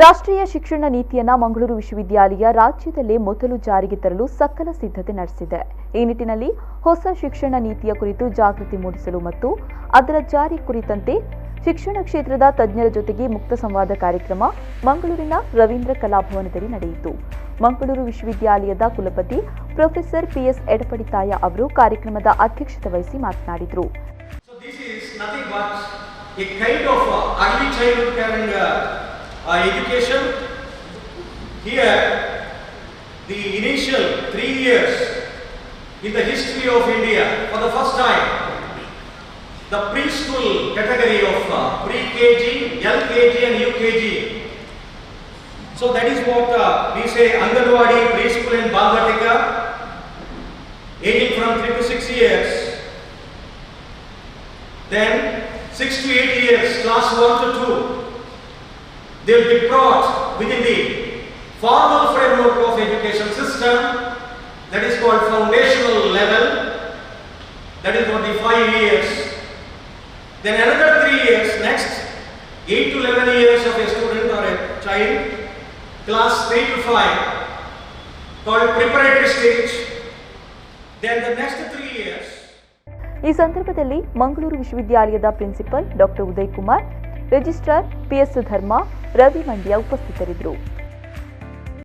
ರಾಷ್ಟ್ರೀಯ ಶಿಕ್ಷಣ ನೀತಿಯನ್ನು ಮಂಗಳೂರು ವಿಶ್ವವಿದ್ಯಾಲಯ ರಾಜ್ಯದಲ್ಲೇ ಮೊದಲು ಜಾರಿಗೆ ತರಲು ಸಕಲ ಸಿದ್ಧತೆ ನಡೆಸಿದೆ. ಈ ನಿಟ್ಟಿನಲ್ಲಿ ಹೊಸ ಶಿಕ್ಷಣ ನೀತಿಯ ಕುರಿತು ಜಾಗೃತಿ ಮೂಡಿಸಲು ಮತ್ತು ಅದರ ಜಾರಿ ಕುರಿತಂತೆ ಶಿಕ್ಷಣ ಕ್ಷೇತ್ರದ ತಜ್ಞರ ಜೊತೆಗೆ ಮುಕ್ತ ಸಂವಾದ ಕಾರ್ಯಕ್ರಮ ಮಂಗಳೂರಿನ ರವೀಂದ್ರ ಕಲಾಭವನದಲ್ಲಿ ನಡೆಯಿತು. ಮಂಗಳೂರು ವಿಶ್ವವಿದ್ಯಾಲಯದ ಕುಲಪತಿ ಪ್ರೊಫೆಸರ್ ಪಿಎಸ್ ಎಡಪಡಿತಾಯ ಅವರು ಕಾರ್ಯಕ್ರಮದ ಅಧ್ಯಕ್ಷತೆ ವಹಿಸಿ ಮಾತನಾಡಿದರು. Education here, the initial 3 years in the history of India, for the first time, the preschool category of pre-KG, LKG and UKG. So that is what we say Anganwadi, preschool and Bagatika, aging from 3 to 6 years. Then 6 to 8 years, class 1 to 2. They will be brought within the formal framework of education system, that is called foundational level, that is for the 5 years. Then another 3 years, next 8 to 11 years of a student or a child, class 3 to 5, called preparatory stage. Then the next 3 years. ಈ ಸಂದರ್ಭದಲ್ಲಿ ಮಂಗಳೂರು ವಿಶ್ವವಿದ್ಯಾಲಯದ principal doctor Uday Kumar, registrar P S Dharma, Ravi Mandya ಉಪಸ್ಥಿತರಿದ್ದರು.